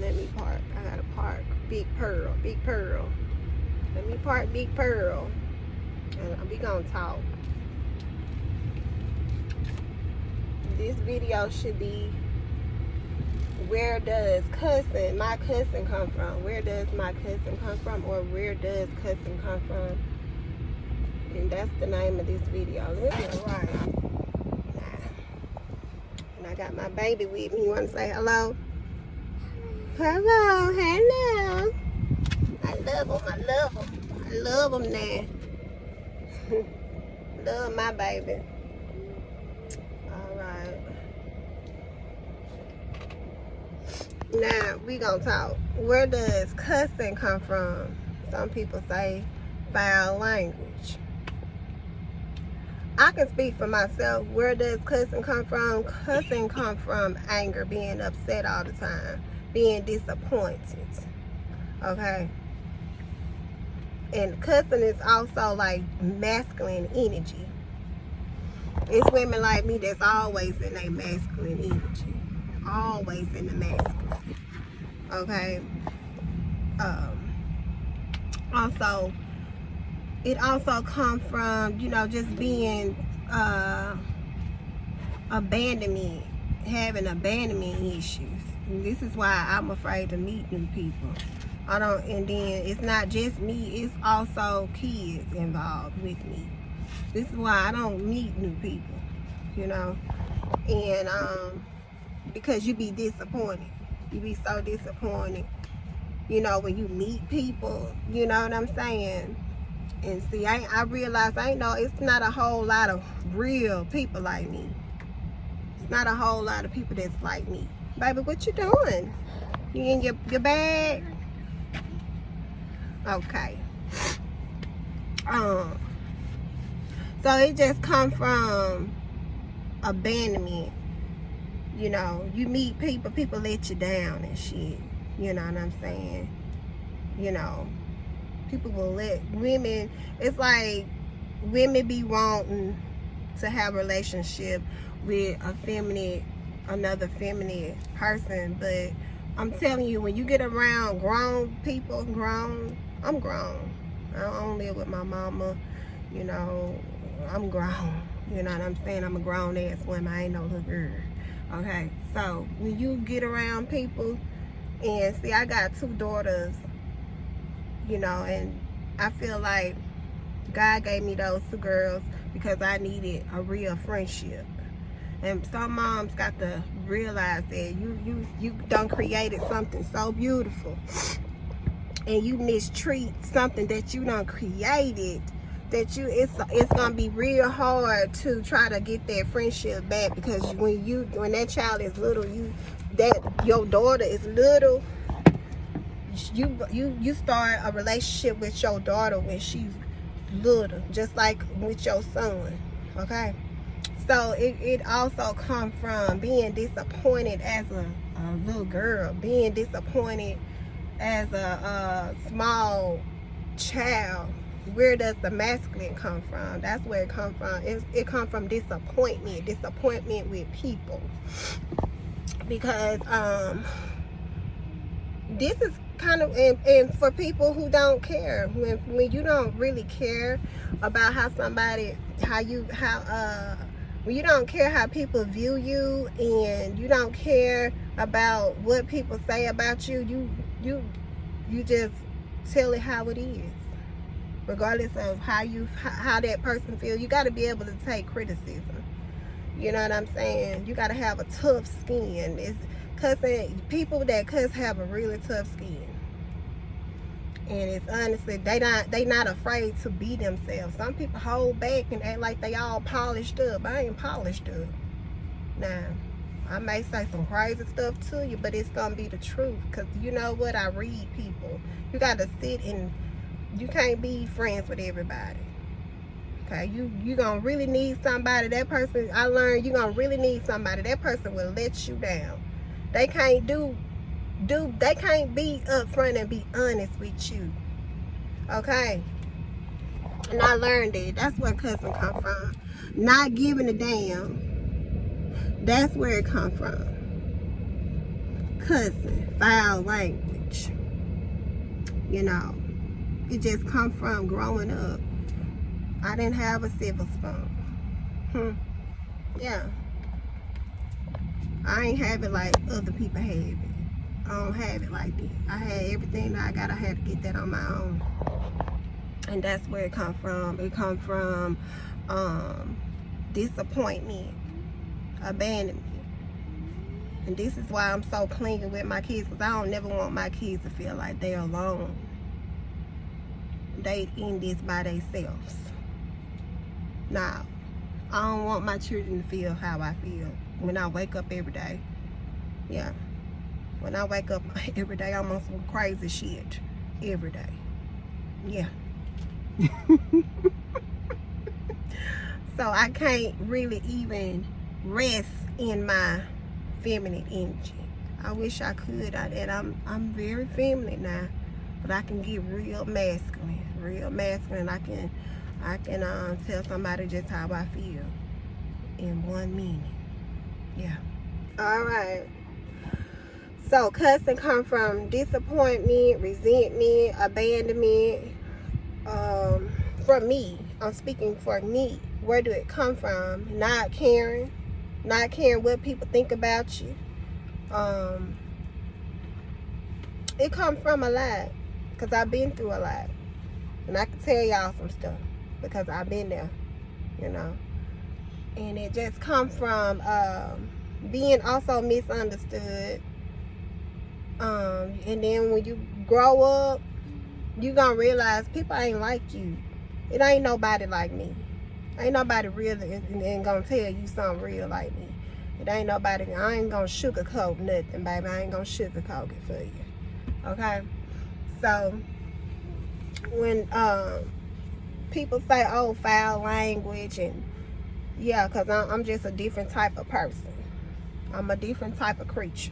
let me park. I gotta park. Big Pearl. Big Pearl. Let me park Big Pearl. And we gonna talk. This video should be, where does my cousin come from? Where does my cousin come from? Or where does cousin come from? And that's the name of this video. Right. And I got my baby with me. You want to say hello? Hello, hello. I love him. I love him. I love him now. Love my baby. All right. Now we gonna talk. Where does cussing come from? Some people say foul language. I can speak for myself. Where does cussing come from? Cussing come from anger, being upset all the time, being disappointed. Okay. And cussing is also like masculine energy. It's women like me that's always in their masculine energy. Always in the masculine. Okay. Also, it also comes from, you know, just being abandonment, having abandonment issues. And this is why I'm afraid to meet new people. And then it's not just me, it's also kids involved with me. This is why I don't meet new people, you know. And because you be disappointed. You be so disappointed, you know, when you meet people, you know what I'm saying? And see, I realize it's not a whole lot of real people like me. It's not a whole lot of people that's like me. Baby, what you doing? You in your bag? Okay. So it just come from abandonment. You know, you meet people let you down and shit. You know what I'm saying? You know, people will let women, it's like women be wanting to have a relationship with another feminine person, but I'm telling you, when you get around grown people, I'm grown. I don't live with my mama, you know, I'm grown. You know what I'm saying? I'm a grown ass woman, I ain't no little girl. Okay, so when you get around people, and see, I got 2 daughters, you know, and I feel like God gave me those 2 girls because I needed a real friendship. And some moms got to realize that you done created something so beautiful, and you mistreat something that you done created, that it's gonna be real hard to try to get that friendship back. Because when that child is little, your daughter is little, you start a relationship with your daughter when she's little, just like with your son. Okay, so it also comes from being disappointed as a little girl, being disappointed as a small child. Where does the masculine come from? That's where it comes from. It comes from disappointment with people. Because this is kind of, and for people who don't care, when you don't really care about when you don't care how people view you, and you don't care about what people say about you, you just tell it how it is. Regardless of how that person feels, you got to be able to take criticism. You know what I'm saying? You got to have a tough skin. People that cuss have a really tough skin, and it's honestly they not afraid to be themselves. Some people hold back and act like they all polished up. I ain't polished up. Now, I may say some crazy stuff to you, but it's gonna be the truth. Cause you know what? I read people. You got to sit and. You can't be friends with everybody. Okay, you gonna really need somebody. That person, I learned, you gonna really need somebody. That person will let you down. They can't they can't be upfront and be honest with you. Okay, and I learned that. That's where cussing come from. Not giving a damn. That's where it come from. cussing, foul language. You know, it just come from growing up. I didn't have a silver spoon. Yeah. I ain't have it like other people have it. I don't have it like that. I had everything that I got. I had to get that on my own. And that's where it come from. It come from disappointment, abandonment. And this is why I'm so clingy with my kids, because I don't never want my kids to feel like they're alone. They in this by themselves. Now, I don't want my children to feel how I feel when I wake up every day. Yeah. When I wake up every day, I'm on some crazy shit every day. Yeah. So I can't really even rest in my feminine energy. I wish I could, and I'm very feminine now, but I can get real masculine. I can tell somebody just how I feel in 1 minute. Yeah. All right. So cussing come from disappointment, resentment, abandonment. For me, I'm speaking for me. Where do it come from? Not caring what people think about you. It comes from a lot, because I've been through a lot, and I can tell y'all some stuff because I've been there, you know. And it just comes from being also misunderstood. And then when you grow up, you gonna realize people ain't like you. It ain't nobody like me. Ain't nobody real and gonna tell you something real like me. It ain't nobody. I ain't gonna sugarcoat nothing, baby. I ain't gonna sugarcoat it for you. Okay? So when people say, oh, foul language, and yeah, because I'm just a different type of person. I'm a different type of creature.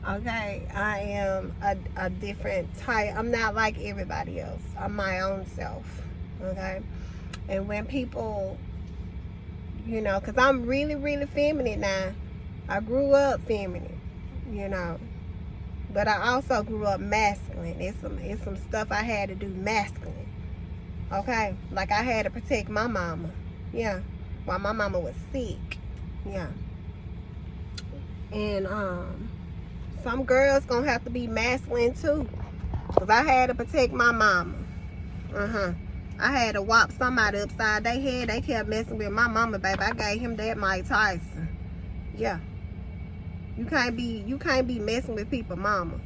Okay, I am a different type. I'm not like everybody else. I'm my own self. Okay, and when people, you know, because I'm really, really feminine now. I grew up feminine, you know, but I also grew up masculine. It's some stuff I had to do masculine. Okay, like I had to protect my mama. Yeah, while my mama was sick. Yeah. And some girls gonna have to be masculine too, because I had to protect my mama. I had to whop somebody upside their head. They kept messing with my mama, baby. I gave him that Mike Tyson. Yeah. You can't be messing with people mama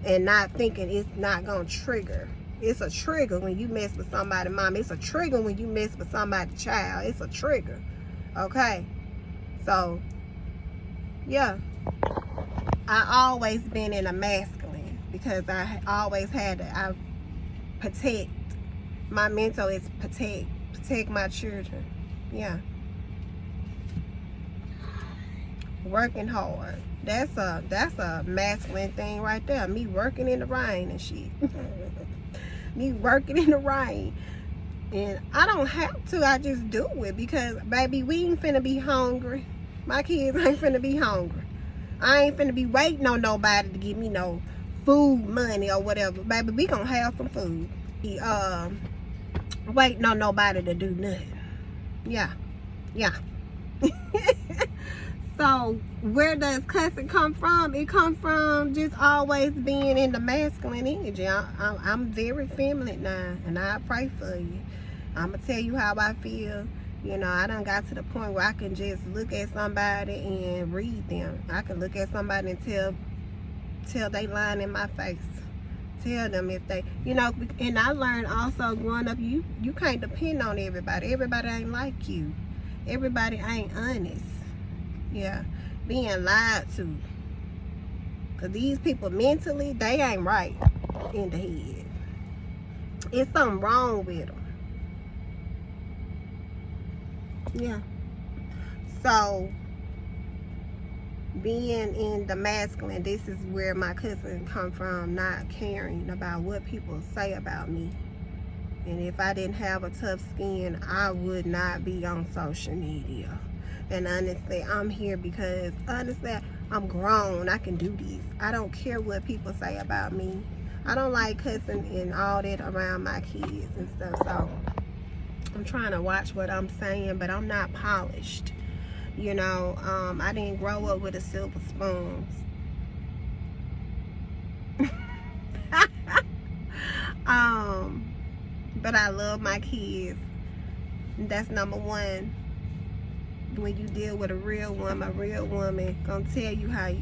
and not thinking it's not gonna trigger. It's a trigger when you mess with somebody mama. It's a trigger when you mess with somebody child. It's a trigger. Okay. So yeah, I always been in a masculine, because I always had to. I protect. My mental is protect my children. Yeah. Working hard. That's a masculine thing right there. Me working in the rain and shit. Me working in the rain. And I don't have to. I just do it, because baby, we ain't finna be hungry. My kids ain't finna be hungry. I ain't finna be waiting on nobody to give me no food money or whatever. Baby, we gonna have some food. Waiting on nobody to do nothing. Yeah. Yeah. So where does cussing come from? It comes from just always being in the masculine energy. I'm very feminine now, and I pray for you. I'm gonna tell you how I feel. You know, I done got to the point where I can just look at somebody and read them. I can look at somebody and tell they lying in my face. Tell them if they, you know, and I learned also growing up, you can't depend on everybody. Everybody ain't like you. Everybody ain't honest. Yeah, being lied to. Because these people mentally, they ain't right in the head. It's something wrong with them. Yeah. So being in the masculine, this is where my cousin come from, not caring about what people say about me. And if I didn't have a tough skin, I would not be on social media. And honestly, I'm here because honestly, I'm grown. I can do this. I don't care what people say about me. I don't like cussing and all that around my kids and stuff. So I'm trying to watch what I'm saying, but I'm not polished. You know, I didn't grow up with a silver spoon. But I love my kids. That's number one. When you deal with a real woman gonna tell you how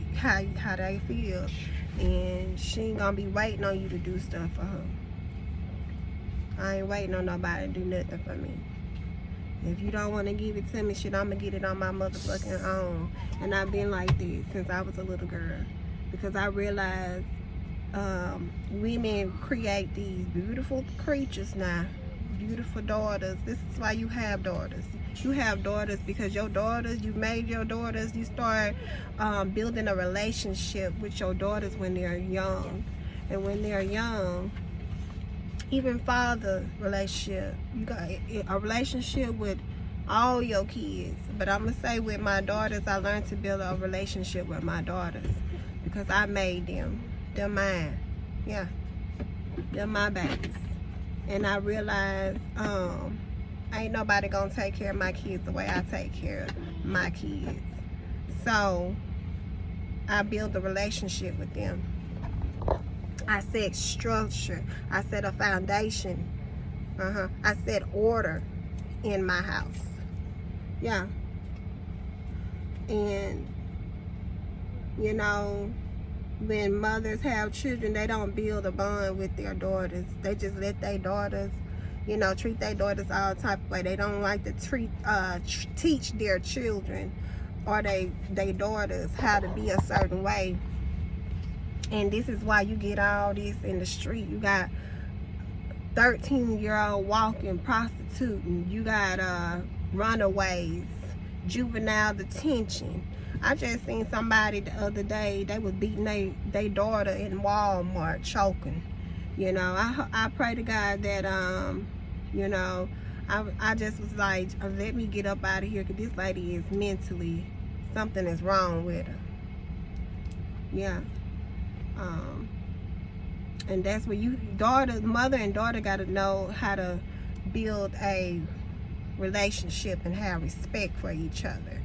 they feel, and she ain't gonna be waiting on you to do stuff for her. I ain't waiting on nobody to do nothing for me. If you don't want to give it to me, shit, I'm gonna get it on my motherfucking own. And I've been like this since I was a little girl, because I realized women create these beautiful creatures now, beautiful daughters. This is why you have daughters. You have daughters because your daughters, you made your daughters, you start building a relationship with your daughters when they're young. And when they're young, even father relationship, you got a relationship with all your kids. But I'm gonna say with my daughters, I learned to build a relationship with my daughters because I made them. They're mine. Yeah, they're my babies. And I realized ain't nobody gonna take care of my kids the way I take care of my kids. So I build a relationship with them. I set structure. I set a foundation. I set order in my house. Yeah. And you know, when mothers have children, they don't build a bond with their daughters. They just let their daughters, you know, treat their daughters all type of way. They don't like to teach their children or they daughters how to be a certain way. And this is why you get all this in the street. You got 13-year-old walking, prostituting. You got runaways, juvenile detention. I just seen somebody the other day, they was beating their daughter in Walmart, choking. You know, I pray to God that, you know, I just was like, let me get up out of here, because this lady is mentally, something is wrong with her. Yeah. And that's where mother and daughter got to know how to build a relationship and have respect for each other.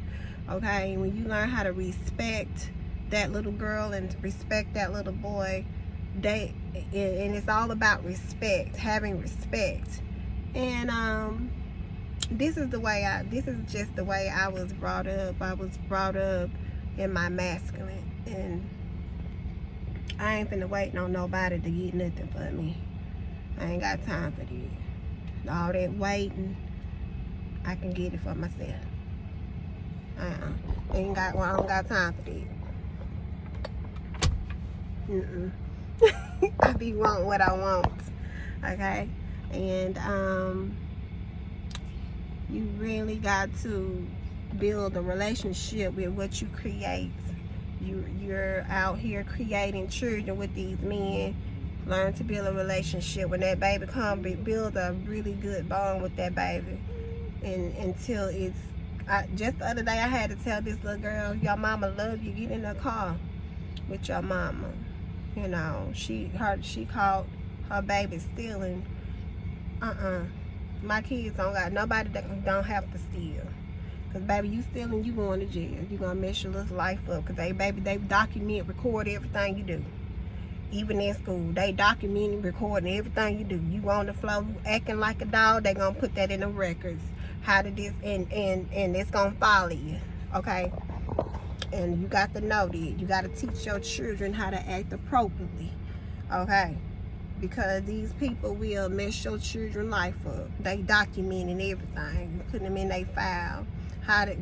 Okay, when you learn how to respect that little girl and respect that little boy, and it's all about respect, having respect. And this is just the way I was brought up. I was brought up in my masculine, and I ain't finna wait on nobody to get nothing for me. I ain't got time for that. All that waiting, I can get it for myself. I don't got time for that. I be wanting what I want, okay? And you really got to build a relationship with what you create. You're out here creating children with these men. Learn to build a relationship. When that baby comes, build a really good bond with that baby, and until it's. Just the other day, I had to tell this little girl, your mama love you. Get in the car with your mama. You know, she caught her baby stealing. My kids don't got nobody that don't have to steal. Because, baby, you stealing, you going to jail. You going to mess your little life up. Because, they document, record everything you do. Even in school, they document, recording everything you do. You on the floor acting like a dog, they going to put that in the records. How did this, and it's going to follow you, okay? And you got to know that. You got to teach your children how to act appropriately, okay? Because these people will mess your children's life up. They documenting everything, putting them in their file,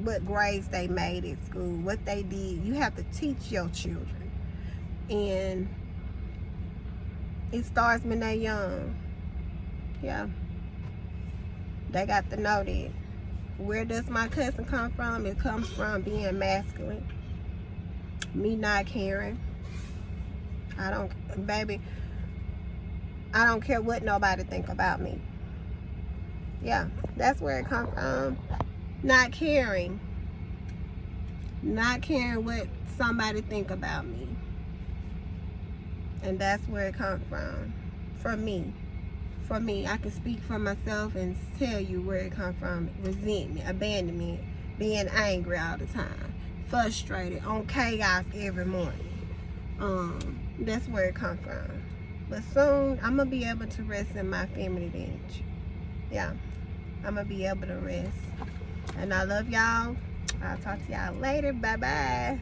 what grades they made at school, what they did. You have to teach your children. And it starts when they're young. Yeah. They got to know that. Where does my cousin come from? It comes from being masculine. Me not caring. Baby, I don't care what nobody think about me. Yeah, that's where it comes from. Not caring. Not caring what somebody think about me. And that's where it comes from. For me, I can speak for myself and tell you where it comes from. Resentment, abandonment, being angry all the time, frustrated, on chaos every morning. That's where it comes from. But soon, I'm going to be able to rest in my family bench. Yeah, I'm going to be able to rest. And I love y'all. I'll talk to y'all later. Bye-bye.